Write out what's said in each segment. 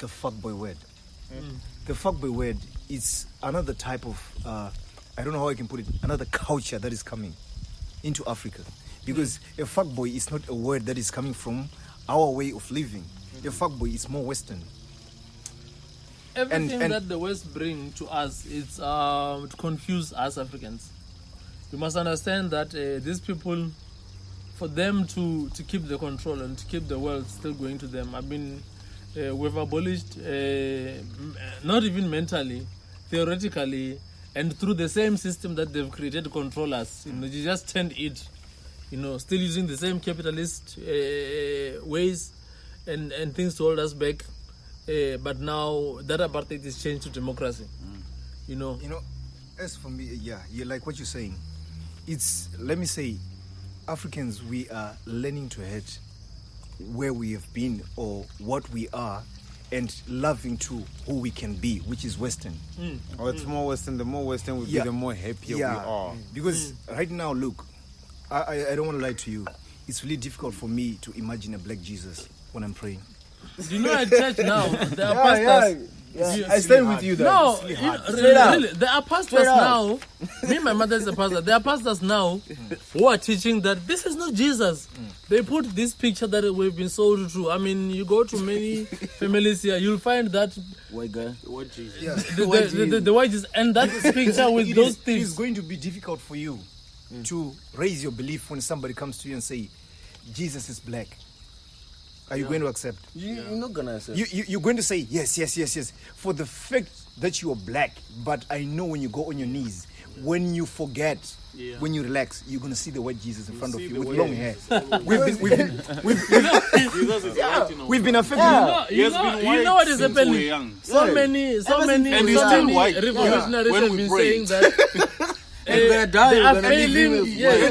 the fuckboy word. The fuckboy word is another type of, I don't know how I can put it, another culture that is coming into Africa. Because a fuckboy is not a word that is coming from our way of living. A fuckboy is more Western. Everything that the West bring to us, it's to confuse us Africans. You must understand that these people, for them to keep the control and to keep the world still going to them, I mean, we've abolished, not even mentally, theoretically, and through the same system that they've created to control us. You know, you just turned it, you know, still using the same capitalist ways and things to hold us back. But now that apartheid is changed to democracy. You know, as for me, yeah, like what you're saying. It's, let me say, Africans, we are learning to hate where we have been or what we are, and loving to who we can be, which is Western. Or it's more Western. The more Western we be, the more happier we are. Because right now, look, I don't want to lie to you. It's really difficult for me to imagine a black Jesus when I'm praying. You know, at church now, there are pastors. I stand with you there. No, really, there are pastors now. Me and my mother is a pastor. There are pastors now who are teaching that this is not Jesus. They put this picture that we've been sold to. I mean, you go to many families here, you'll find that White guy. White Jesus. Yeah. The white Jesus, and that picture with those things. It's going to be difficult for you to raise your belief when somebody comes to you and say, Jesus is black. Are you going to accept? You're not going to accept. You're going to say, yes. For the fact that you are black, but I know when you go on your knees, when you forget, when you relax, you're going to see the white Jesus in front of you with long hair. We've been affected. You know what is happening? So many revolutionaries have been saying that. And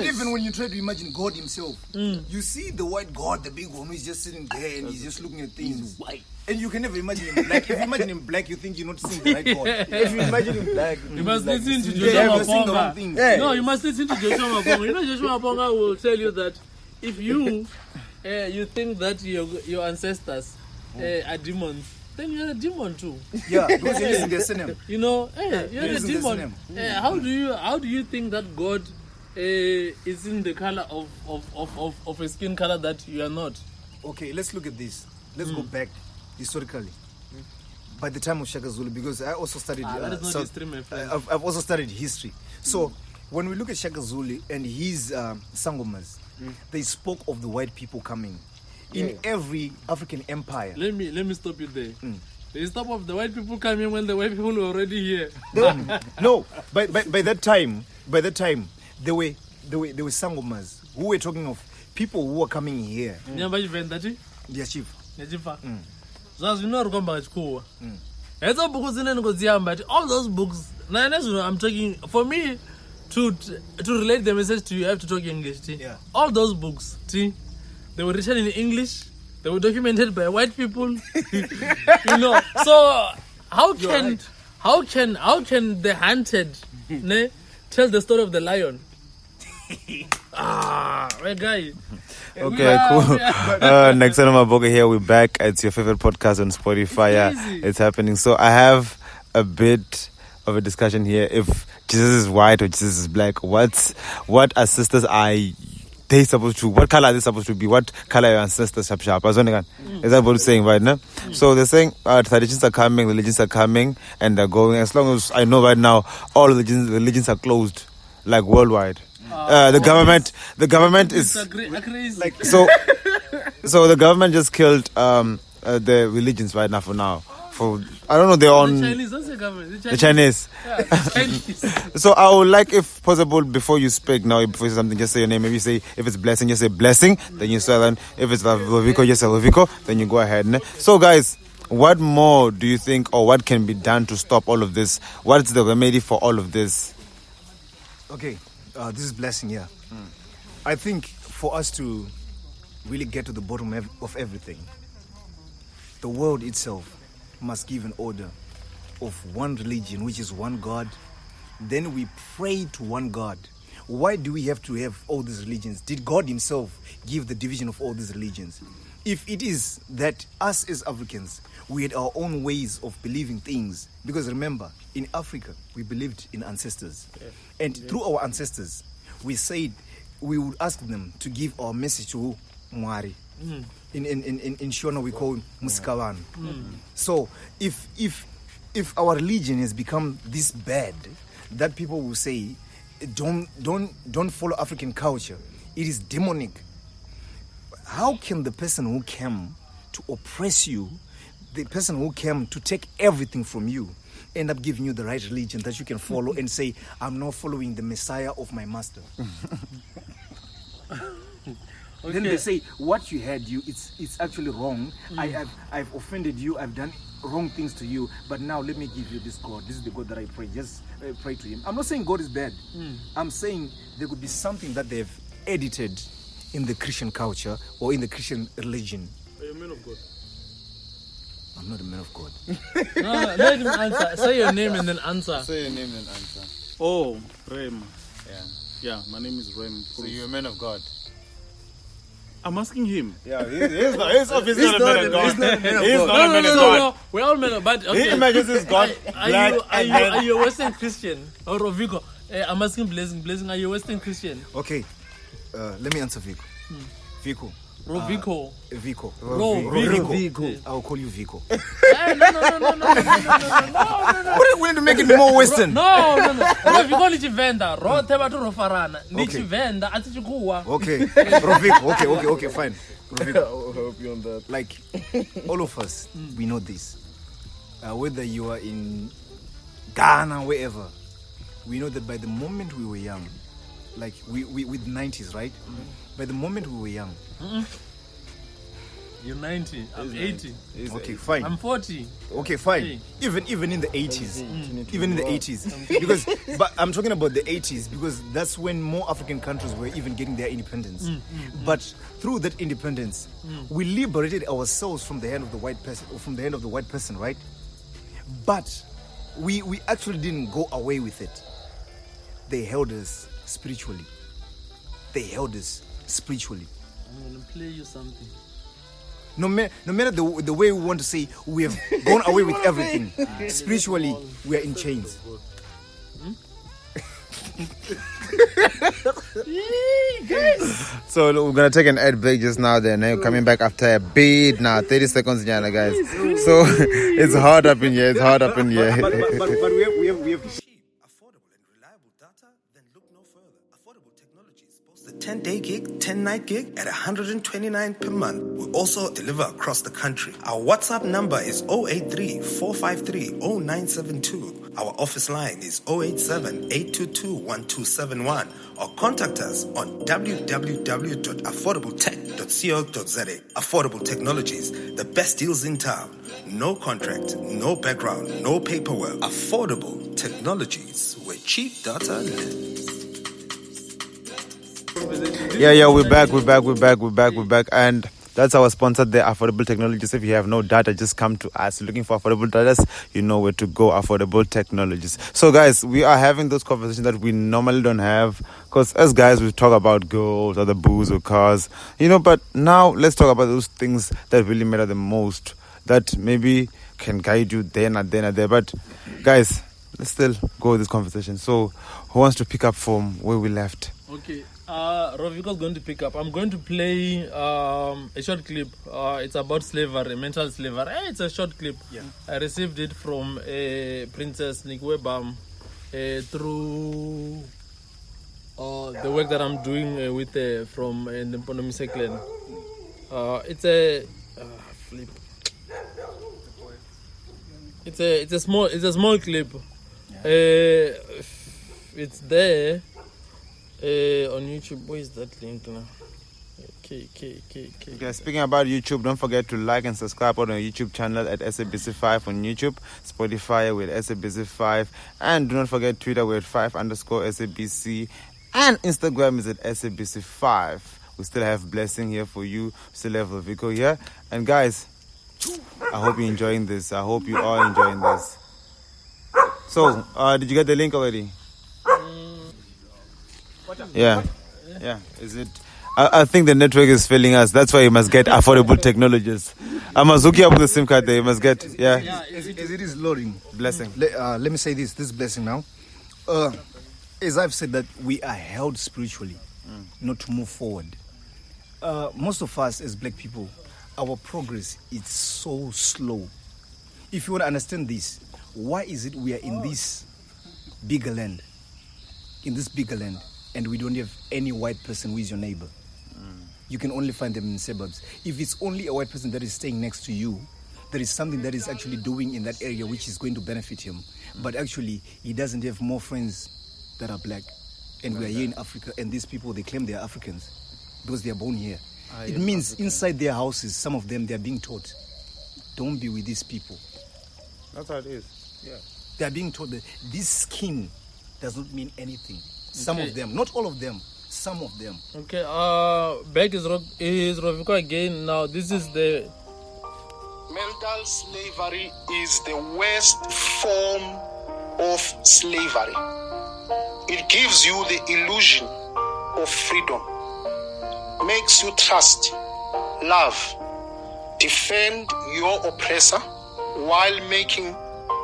even when you try to imagine God himself, you see the white God, the big one, who's just sitting there and he's just looking at things. He's white. And you can never imagine him black. If you imagine him black, you think you're not seeing the right God. If you imagine him black, you must listen to Joshua Maponga. No, you must listen to Joshua Maponga. You know, Joshua Maponga will tell you that if you think that your ancestors are demons, then you're a demon too. Yeah, because you're using the synonym. You know, you're a demon. How do you think that God is in the color of a skin color that you are not? Okay, let's look at this. Let's go back historically. By the time of Shaka Zulu, because I also studied I've also studied history. So when we look at Shaka Zulu and his sangomas, they spoke of the white people coming. In every African empire. Let me stop you there. They stop of the white people coming when the white people were already here. No, by that time, there were sangomas who were talking of people who were coming here. Their chief. So you know all those books. I'm talking for me to relate the message to you. I have to talk English. All those books. They were written in English. They were documented by white people. You know. So how can the hunted tell the story of the lion? My guy. Okay, cool. Next time I'm here. We're back. It's your favorite podcast on Spotify. It's happening. So I have a bit of a discussion here. If Jesus is white or Jesus is black, what are sisters they supposed to? What color are they supposed to be? What color are your ancestors sharp? Is that what you're saying right now? So they're saying traditions are coming, religions are coming, and they're going. As long as I know right now, all religions are closed, like worldwide. The government is like so. So the government just killed the religions right now. For now, I don't know, they're on the Chinese. Don't say government. The Chinese. Yeah, Chinese. So I would like, if possible, before you speak now, before you say something, just say your name. Maybe say if it's blessing, just say blessing. Then you say then if it's Loviko, just say Loviko. Then you go ahead. So guys, what more do you think, or what can be done to stop all of this? What's the remedy for all of this? Okay, this is blessing. Yeah, I think for us to really get to the bottom of everything, the world itself must give an order of one religion, which is one God. Then we pray to one God. why do we have to have all these religions? Did God himself give the division of all these religions? If it is that us as Africans, we had our own ways of believing things, because remember, in Africa, we believed in ancestors. Yeah. And through our ancestors, we said we would ask them to give our message to Mwari. In Shona, we call Musikawan. So if our religion has become this bad, that people will say, don't follow African culture, it is demonic. How can the person who came to oppress you, the person who came to take everything from you, end up giving you the right religion that you can follow and say, I'm not following the Messiah of my master? Okay. Then they say, what you had, it's actually wrong. I've offended you, I've done wrong things to you, but now let me give you this God. This is the God that I pray. Just pray to him. I'm not saying God is bad. I'm saying there could be something that they've edited in the Christian culture or in the Christian religion. Are you a man of God? I'm not a man of God. No, let him answer. Say your name and then answer. Say your name and answer. Oh, Rem. Yeah, my name is Rem. So you're a man of God? I'm asking him. Yeah, he's obviously not a man of God. He's not a man of God. No. We're all men of God. Okay. He imagines his God black. Are you a Western Christian? Or Roviko? I'm asking Blessing, are you a Western Christian? Okay, let me answer Vico. Vico. Vico. Vico. Vico. I'll call you Vico. No. We need to make it more Western. No. Vico ni chivenda. Rote batu rofarana. Ni chivenda ati chikuwa. Okay. Rovico. Okay, fine. I'll help you on that. Like, all of us, we know this. Whether you are in Ghana, wherever, we know that by the moment we were young, like we with 90s, right? By the moment we were young. You're 90. I'm 80. Okay, fine. I'm 40. Okay, fine. Even in the 80s. Even in the 80s. But I'm talking about the 80s because that's when more African countries were even getting their independence. But through that independence, we liberated ourselves from the hand of the white person, right? But we actually didn't go away with it. They held us spiritually. I'm going to play you something. No matter the way we want to say, we have gone away with everything. Spiritually, we are in chains. So we're gonna take an ad break just now. Then coming back after a beat now, 30 seconds, Jana, guys. So it's hard up in here. But we have cheap, affordable, and reliable data. Then look no further. Affordable Technologies boasts the 10-day gig, 10-night gig at $129 per month. We also deliver across the country. Our WhatsApp number is 083 453 0972. Our office line is 087-822-1271 or contact us on www.affordabletech.co.za. Affordable Technologies, the best deals in town. No contract, no background, no paperwork. Affordable Technologies, where cheap data lives. Yeah, we're back. And that's our sponsor there, Affordable Technologies. If you have no data, just come to us. Looking for affordable data, you know where to go, Affordable Technologies. So guys, we are having those conversations that we normally don't have. Because as guys, we talk about girls or the booze or cars, but now let's talk about those things that really matter the most, that maybe can guide you there, not there. But guys, let's still go with this conversation. So who wants to pick up from where we left? Okay. Roviko's going to pick up. I'm going to play a short clip. It's about slavery, mental slavery. It's a short clip. Yeah. I received it from Princess Nikwebam through the work that I'm doing with from the Mponomise clan. It's a flip. It's a small clip. Yeah. It's there. On YouTube, where is that link now? Okay. Speaking about YouTube, don't forget to like and subscribe on our YouTube channel at SABC5 on YouTube, Spotify with SABC5, and do not forget Twitter with 5_SABC, and Instagram is at SABC5. We still have Blessing here for you, still have Vico here, and guys, I hope you're enjoying this. I hope you are enjoying this. So, did you get the link already? Yeah. Yeah. Is it? I think the network is failing us. That's why you must get affordable technologies. I must hook you up with the SIM card there. You must get, As it is loading. Blessing. Let me say this blessing now. As I've said that we are held spiritually, not to move forward. Most of us as black people, our progress is so slow. If you want to understand this, why is it we are in this bigger land, and we don't have any white person who is your neighbor? You can only find them in suburbs. If it's only a white person that is staying next to you, there is something that is actually doing in that area which is going to benefit him. But actually, he doesn't have more friends that are black. And we are here in Africa, and these people, they claim they are Africans because they are born here. It means inside their houses, some of them, they are being taught, don't be with these people. That's how it is. Yeah. They are being taught that this skin does not mean anything. Some of them, not all of them, some of them. Okay, back is Roviko again. Now, this is the... Marital slavery is the worst form of slavery. It gives you the illusion of freedom, makes you trust, love, defend your oppressor while making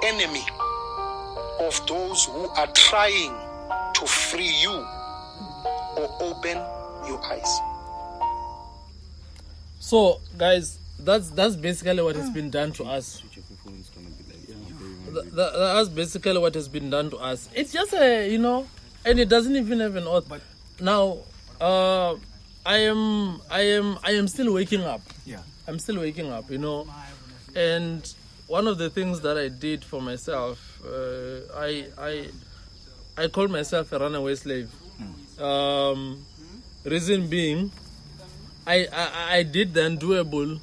enemy of those who are trying to free you or open your eyes. So, guys, that's basically what has been done to us. That's basically what has been done to us. It's just and it doesn't even have an oath. But now, I am still waking up. Yeah. I'm still waking up, and one of the things that I did for myself, I called myself a runaway slave. Reason being, I did the undoable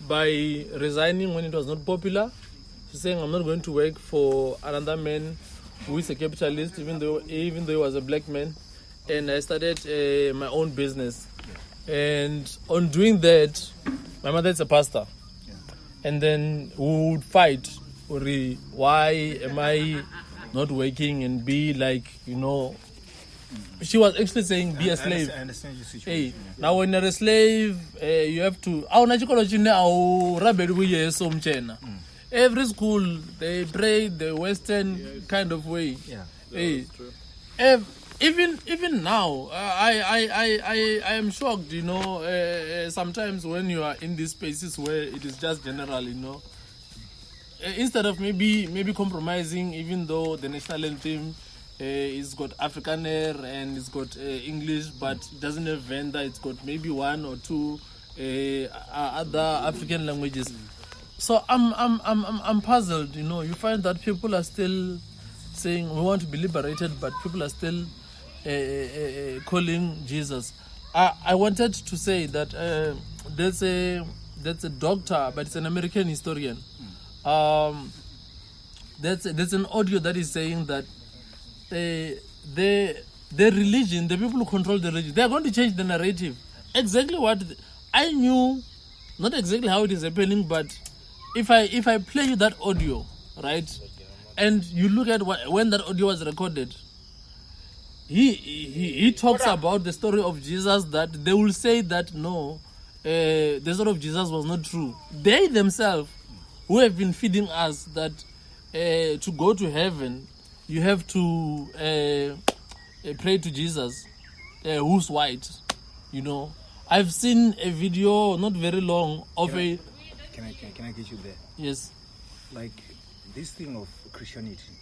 by resigning when it was not popular, saying I'm not going to work for another man who is a capitalist, even though he was a black man, and I started my own business. And on doing that, my mother is a pastor, and then we would fight. Why am I not working and be like, she was actually saying be a slave. I understand your situation. Now when you're a slave, you have to. Every school they pray the Western kind of way. Even now, I am shocked. Sometimes when you are in these spaces where it is just general, instead of maybe compromising, even though the national anthem it's got Afrikaner and it's got English, but it doesn't have Venda. It's got maybe one or two other African languages. So I'm puzzled. You find that people are still saying we want to be liberated, but people are still calling Jesus. I wanted to say that there's a doctor, but it's an American historian. There's an audio that is saying that the religion, the people who control the religion, they are going to change the narrative. Exactly what I knew, not exactly how it is happening, but if I play you that audio, right, and you look at when that audio was recorded, he talks about the story of Jesus, that they will say that no, the story of Jesus was not true. They themselves, who have been feeding us that to go to heaven, you have to pray to Jesus, who's white. I've seen a video not very long of a. Can I get you there? Yes. Like this thing of Christianity.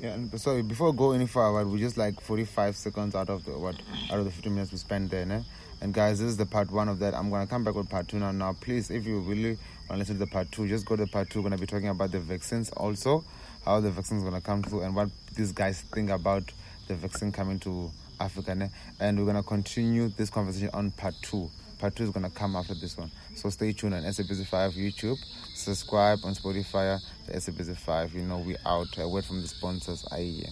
Yeah, and sorry, before we go any further, we just like 45 seconds out of the 50 minutes we spent there, né? And guys, this is the part 1 of that. I'm gonna come back with part 2 now. Now, please, if you really want to listen to the part 2, just go to part 2. We're gonna be talking about the vaccines also, how the vaccines gonna come through, and what these guys think about the vaccine coming to Africa, né? And we're gonna continue this conversation on part 2. Part 2 is gonna come after this one. So stay tuned on SABC5 YouTube. Subscribe on Spotify to SABC5. We out. A word from the sponsors. Aye.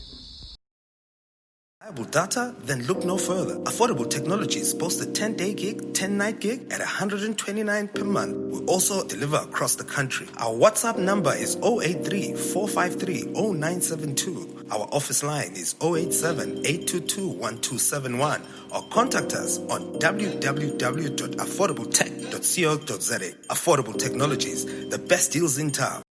Reliable data? Then look no further. Affordable Technologies boasts a 10-day gig, 10-night gig at $129 per month. We also deliver across the country. Our WhatsApp number is 083 453 0972. Our office line is 087-822-1271 or contact us on www.affordabletech.co.za. Affordable Technologies, the best deals in town.